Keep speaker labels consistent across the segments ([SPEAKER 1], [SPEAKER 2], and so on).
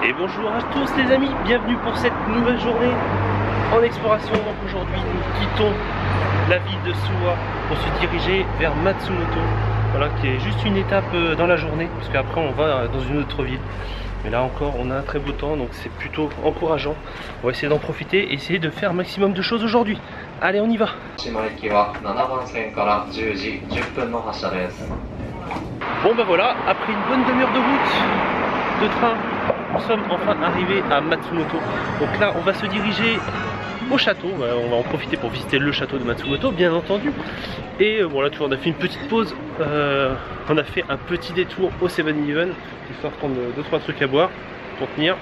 [SPEAKER 1] Et bonjour à tous les amis, bienvenue pour cette nouvelle journée en exploration. Donc aujourd'hui nous quittons la ville de Suwa pour se diriger vers Matsumoto, voilà, qui est juste une étape dans la journée, parce qu'après on va dans une autre ville. Mais là encore on a un très beau temps, donc c'est plutôt encourageant. On va essayer d'en profiter et essayer de faire un maximum de choses aujourd'hui. Allez, on y va. Bon ben voilà, après une bonne demi-heure de route de train, nous sommes enfin arrivés à Matsumoto. Donc là on va se diriger au château, on va en profiter pour visiter le château de Matsumoto bien entendu. Et voilà, tu vois, on a fait une petite pause, on a fait un petit détour au 7-Eleven, histoire de prendre 2-3 trucs à boire pour tenir.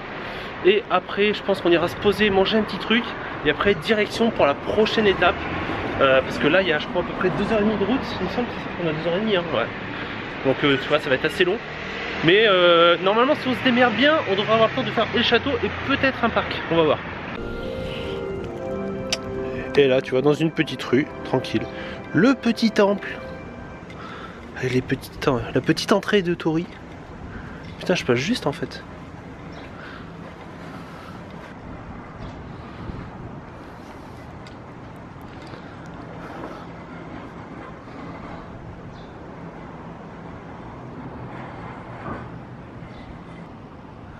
[SPEAKER 1] Et après je pense qu'on ira se poser, manger un petit truc, et après direction pour la prochaine étape. Parce que là il y a je crois à peu près 2h30 de route, il me semble qu'on a 2h30 hein, ouais. Donc tu vois, ça va être assez long. Mais normalement si on se démerde bien, on devrait avoir le temps de faire le château et peut-être un parc, on va voir. Et là tu vois, dans une petite rue, tranquille, le petit temple. Avec la petite entrée de Tori. Putain, je passe juste en fait.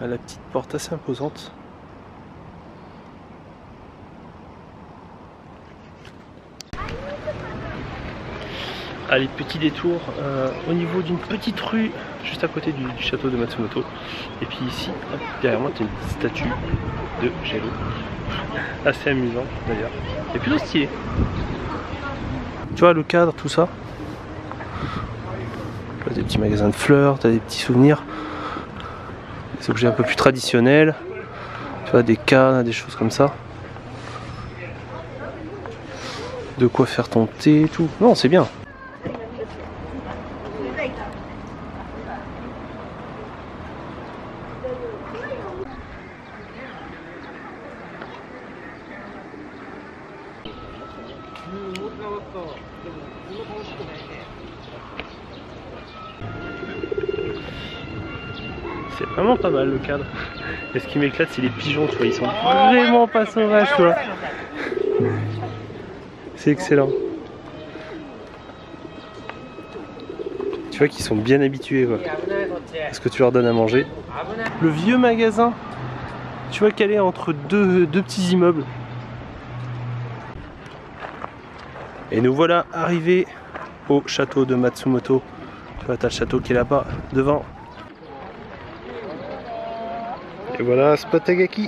[SPEAKER 1] La petite porte assez imposante. Allez, petit détour au niveau d'une petite rue juste à côté du château de Matsumoto. Et puis ici, hop, derrière moi, tu as une statue de Gelo. Assez amusant d'ailleurs. Et plutôt stylé. Tu vois le cadre, tout ça. Tu as des petits magasins de fleurs, tu as des petits souvenirs. Des objets un peu plus traditionnels. Tu vois, des cannes, des choses comme ça. De quoi faire ton thé et tout. Non, c'est bien. C'est vraiment pas mal le cadre. Et ce qui m'éclate, c'est les pigeons, tu vois, ils sont vraiment pas sauvages, tu vois. C'est excellent. Tu vois qu'ils sont bien habitués, quoi, à ce que tu leur donnes à manger. Le vieux magasin, tu vois qu'elle est entre deux petits immeubles. Et nous voilà arrivés au château de Matsumoto. Tu vois, t'as le château qui est là-bas, devant. Et voilà, Spot Tagaki.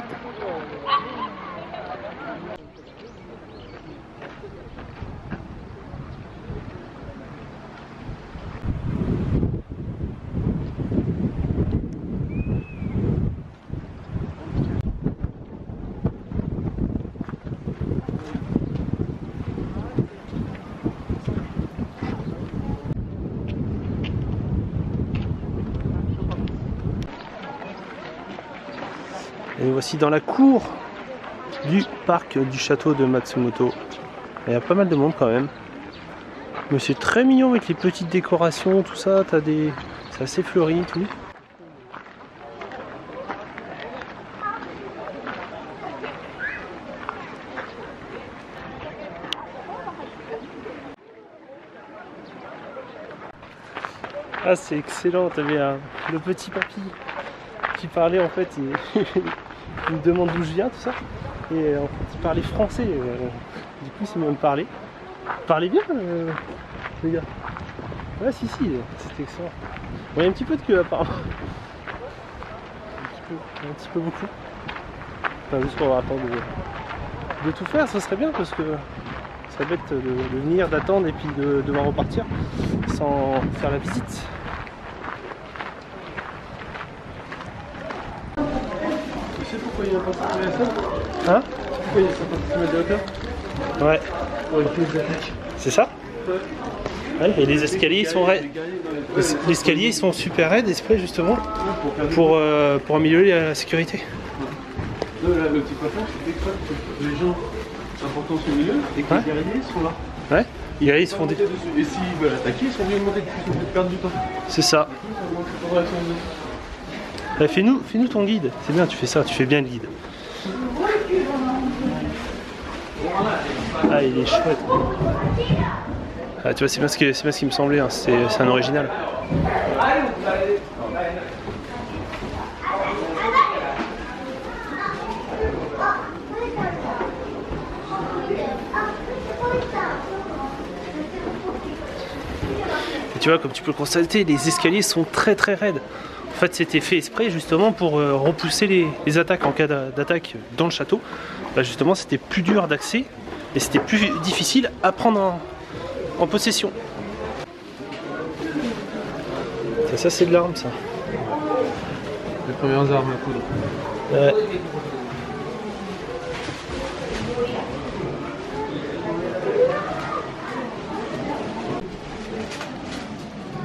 [SPEAKER 1] Et nous voici dans la cour du parc du château de Matsumoto. Il y a pas mal de monde quand même. Mais c'est très mignon avec les petites décorations, tout ça. T'as des... C'est assez fleuri et tout. Ah, c'est excellent. T'avais le petit papy qui parlait en fait. Il me demande d'où je viens, tout ça. Et en fait, il parlait français. Du coup, il s'est même parlé. Parlez bien, les gars. Ouais, si, c'était excellent. Bon, il y a un petit peu de queue apparemment. Un petit peu beaucoup. Enfin, juste pour avoir le temps de tout faire, ça serait bien parce que ça va être de venir, d'attendre et puis de devoir repartir sans faire la visite. Tu sais pourquoi il y a 50 cm? Hein? Pourquoi il y a 50 cm de hauteur? Ouais. C'est ça? Ouais, et les escaliers ils sont raides. Les escaliers ils sont super raides exprès justement pour améliorer la sécurité.
[SPEAKER 2] Le petit plafond c'est exprès que les gens importants sont au milieu et que les guerriers sont là.
[SPEAKER 1] Ouais, les guerriers se font des...
[SPEAKER 2] Et s'ils veulent attaquer, ils sont obligés de monter dessus, ils vont perdre du temps.
[SPEAKER 1] C'est ça. Fais-nous ton guide. C'est bien, tu fais ça, tu fais bien le guide. Ah, il est chouette. Ah, tu vois, c'est bien ce qui me semblait, hein. C'est un original. Et tu vois, comme tu peux le constater, les escaliers sont très raides. En fait, c'était fait exprès justement pour repousser les attaques en cas d'attaque dans le château. Bah, justement, c'était plus dur d'accès et c'était plus difficile à prendre en possession. Ça c'est de l'arme, ça.
[SPEAKER 2] Les premières armes à coudre.
[SPEAKER 1] Ouais.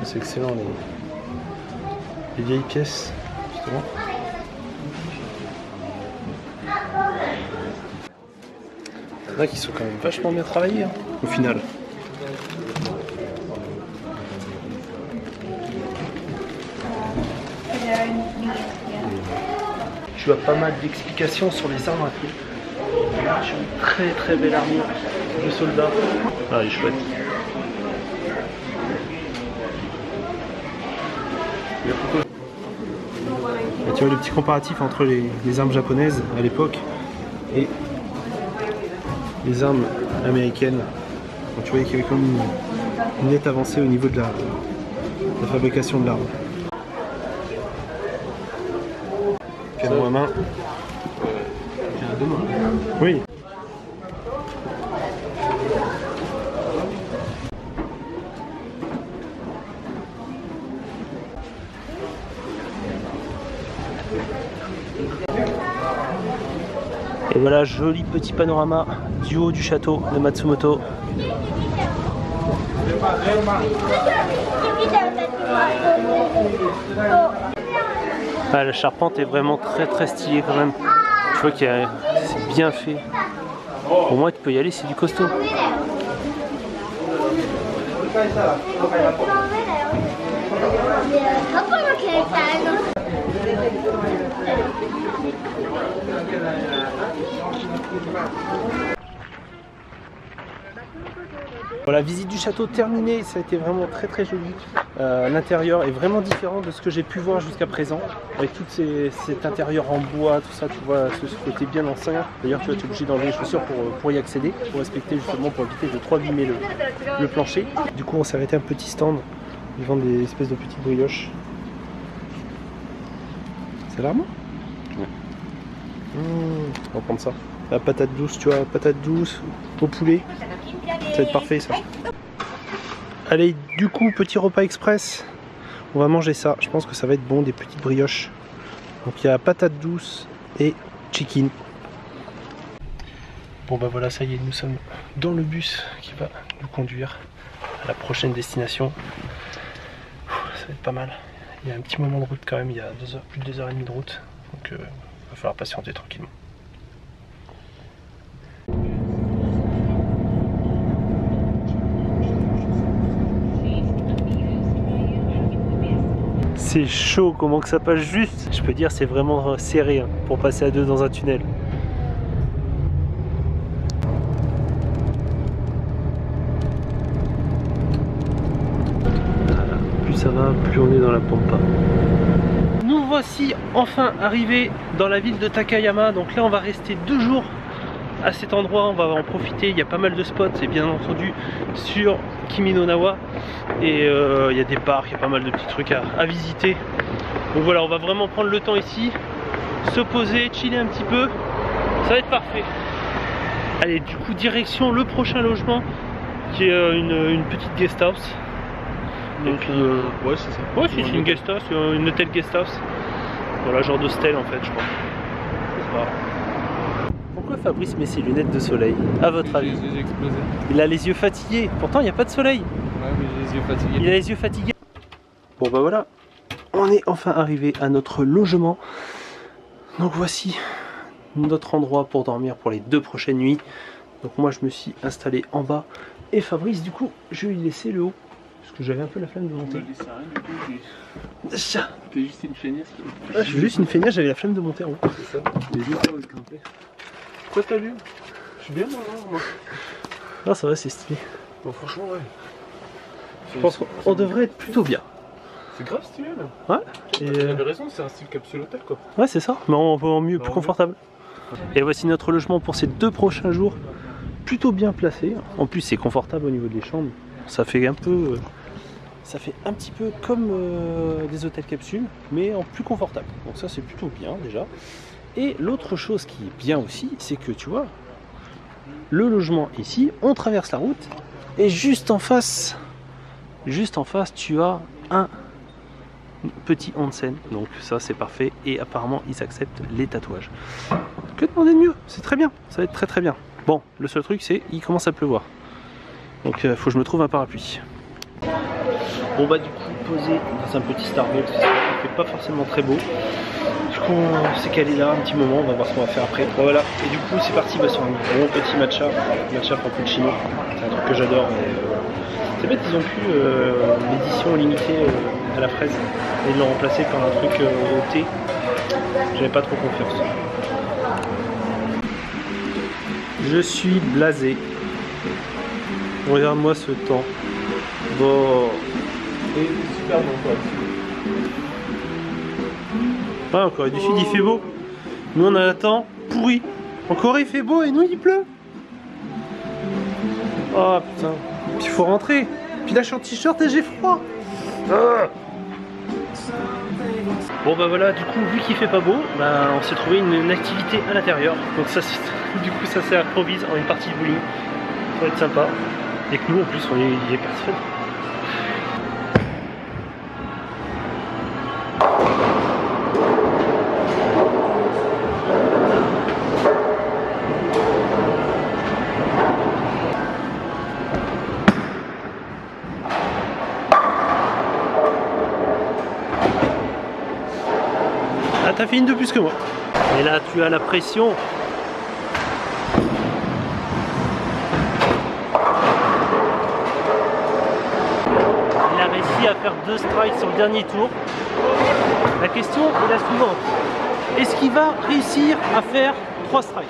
[SPEAKER 1] C'est excellent les vieilles pièces, justement. C'est vrai qu'ils sont quand même vachement bien travaillés, hein, au final. Tu as pas mal d'explications sur les armes à feu. Là, j'ai une très belle armure de soldat. Ah, elle est chouette. Et tu vois le petit comparatif entre les armes japonaises à l'époque et les armes américaines. Donc, tu vois qu'il y avait comme une nette avancée au niveau de la fabrication de l'arme. Canon à main.
[SPEAKER 2] J'ai un deux mains.
[SPEAKER 1] Oui. Et voilà, joli petit panorama du haut du château de Matsumoto. Ah, la charpente est vraiment très stylée quand même. Tu vois qu'il y a, c'est bien fait. Au moins tu peux y aller, c'est du costaud. Voilà, visite du château terminée, ça a été vraiment très joli. L'intérieur est vraiment différent de ce que j'ai pu voir jusqu'à présent, avec tout cet intérieur en bois, tout ça, tu vois, ce côté bien ancien. D'ailleurs, tu vas être obligé d'enlever les chaussures pour y accéder, pour respecter justement, pour éviter de trop abîmer le plancher. Du coup, on s'est arrêté à un petit stand, ils vendent des espèces de petites brioches. C'est l'arme ?
[SPEAKER 2] Ouais.
[SPEAKER 1] On va prendre ça. La patate douce, tu vois, patate douce au poulet. Ça va être parfait ça. Allez, du coup, petit repas express. On va manger ça. Je pense que ça va être bon, des petites brioches. Donc il y a patate douce et chicken. Bon bah voilà, ça y est, nous sommes dans le bus qui va nous conduire à la prochaine destination. Ça va être pas mal. Il y a un petit moment de route quand même, il y a plus de 2h30 de route. Donc il va falloir patienter tranquillement. C'est chaud, comment que ça passe juste. Je peux dire c'est vraiment serré hein, pour passer à deux dans un tunnel. Voilà. Plus ça va, plus on est dans la pampa. Nous voici enfin arrivés dans la ville de Takayama. Donc là on va rester 2 jours à cet endroit, on va en profiter, il y a pas mal de spots, c'est bien entendu sur Kimi no Na wa. Et il y a des parcs, il y a pas mal de petits trucs à visiter. Donc voilà, on va vraiment prendre le temps ici, se poser, chiller un petit peu, ça va être parfait. Allez, du coup direction le prochain logement qui est une petite guest house. Donc
[SPEAKER 2] ouais, c'est ça.
[SPEAKER 1] Ouais, c'est une guest house, une hôtel guest house. Voilà, genre d'hostel en fait, je crois. Voilà. Pourquoi Fabrice met ses lunettes de soleil, à votre avis?
[SPEAKER 2] Les yeux explosés.
[SPEAKER 1] Il a les yeux fatigués, pourtant il n'y a pas de soleil.
[SPEAKER 2] Ouais, mais j'ai les yeux fatigués.
[SPEAKER 1] Il a les yeux fatigués. Bon bah voilà, on est enfin arrivé à notre logement. Donc voici notre endroit pour dormir pour les 2 prochaines nuits. Donc moi je me suis installé en bas. Et Fabrice du coup, je vais lui laisser le haut. Parce que j'avais un peu la flemme de monter. Ça.
[SPEAKER 2] T'es juste une feignasse.
[SPEAKER 1] Ah, je suis juste une feignasse, j'avais la flemme de monter en haut.
[SPEAKER 2] C'est ça, les yeux sur le grimper. Quoi t'as vu? Je suis bien moi.
[SPEAKER 1] Ah ça va, c'est stylé.
[SPEAKER 2] Bon franchement ouais.
[SPEAKER 1] Je pense qu'on devrait être plutôt bien.
[SPEAKER 2] C'est grave stylé là.
[SPEAKER 1] Ouais. Et
[SPEAKER 2] Tu avais raison, c'est un style capsule hôtel quoi.
[SPEAKER 1] ouais c'est ça, mais en mieux, plus confortable. Et voici notre logement pour ces 2 prochains jours. Plutôt bien placé. En plus c'est confortable au niveau des chambres. Ça fait un peu... ça fait un petit peu comme des hôtels capsules, mais en plus confortable. Donc ça c'est plutôt bien déjà. Et l'autre chose qui est bien aussi, c'est que tu vois, le logement ici, on traverse la route, et juste en face, tu as un petit onsen. Donc ça c'est parfait, et apparemment ils acceptent les tatouages. Que demander de mieux? C'est très bien, ça va être très très bien. Bon, le seul truc c'est il commence à pleuvoir. Donc faut que je me trouve un parapluie. On va du coup poser dans un petit Starbucks, il fait pas forcément très beau. Du coup on s'est calé là un petit moment, on va voir ce qu'on va faire après. Bon, voilà, et du coup c'est parti sur un bon petit matcha frappuccino. C'est un truc que j'adore. C'est bête, ils ont plus l'édition limitée à la fraise. Et ils l'ont remplacé par un truc au thé. J'avais pas trop confiance. Je suis blasé. Regarde-moi ce temps. Bon.
[SPEAKER 2] Et super bon quoi.
[SPEAKER 1] Ah, en Corée du Sud il fait beau. Nous on a un temps pourri. En Corée il fait beau et nous il pleut. Oh putain. Puis il faut rentrer. Puis là je suis en t-shirt et j'ai froid. Ah. Bon bah voilà, du coup vu qu'il fait pas beau, bah, on s'est trouvé une activité à l'intérieur. Donc ça du coup ça s'improvise en une partie de bowling. Ça va être sympa. Et que nous en plus il y a personne. Ah, t'as fait une de plus que moi. Et là, tu as la pression. Il a réussi à faire 2 strikes sur le dernier tour. La question est la suivante. Est-ce qu'il va réussir à faire 3 strikes?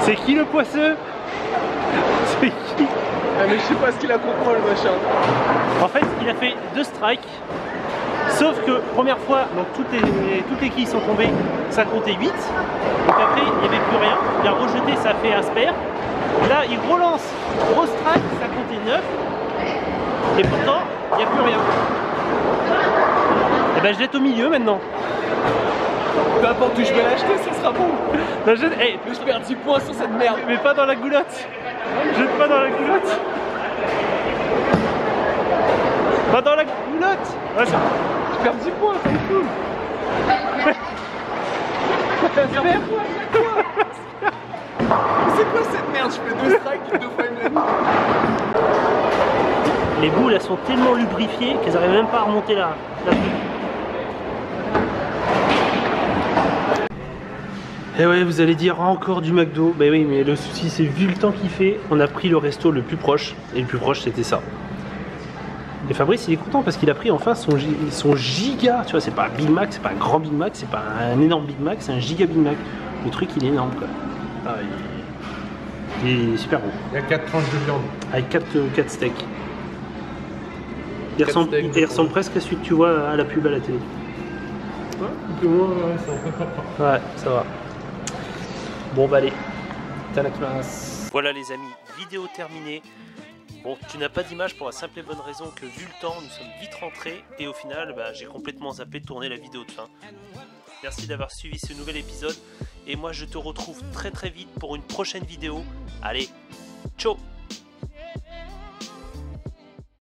[SPEAKER 1] C'est qui le poisseux? C'est qui?
[SPEAKER 2] Ah mais je sais pas ce qu'il a compris le machin.
[SPEAKER 1] En fait il a fait 2 strikes. Sauf que première fois, donc toutes les quilles sont tombées, ça comptait 8. Donc après il n'y avait plus rien. Il a rejeté, ça fait un spare. Là il relance, gros strike, ça comptait 9. Et pourtant il n'y a plus rien. Et ben je jette au milieu maintenant.
[SPEAKER 2] Peu importe où je vais l'acheter, ça sera bon.
[SPEAKER 1] Ben, hey,
[SPEAKER 2] mais je perds 10 points sur cette merde.
[SPEAKER 1] Mais pas dans la goulotte. Jette pas dans la goulotte. Pas dans la goulotte. Ouais,
[SPEAKER 2] je perds 10 points, c'est cool. C'est quoi cette merde? Je fais 2 strikes, 2 fois une demi.
[SPEAKER 1] Les boules elles sont tellement lubrifiées qu'elles n'arrivent même pas à remonter la boule. Et ouais, vous allez dire encore du McDo. Bah oui, mais le souci c'est vu le temps qu'il fait, on a pris le resto le plus proche. Et le plus proche c'était ça. Et Fabrice il est content parce qu'il a pris enfin son giga. Tu vois, c'est pas un Big Mac, c'est pas un grand Big Mac, c'est pas un énorme Big Mac, c'est un giga Big Mac. Le truc il est énorme quoi. Ah, il est super bon.
[SPEAKER 2] Il y a 4 tranches de viande.
[SPEAKER 1] Avec 4 steaks. Il ressemble presque à celui que tu vois à la pub à la télé.
[SPEAKER 2] Ouais, un peu moins, ça.
[SPEAKER 1] Ouais, ça va. Bon bah allez. Voilà les amis, vidéo terminée. Bon, tu n'as pas d'image pour la simple et bonne raison que vu le temps, nous sommes vite rentrés et au final, bah, j'ai complètement zappé de tourner la vidéo de fin. Merci d'avoir suivi ce nouvel épisode et moi je te retrouve très vite pour une prochaine vidéo. Allez, ciao!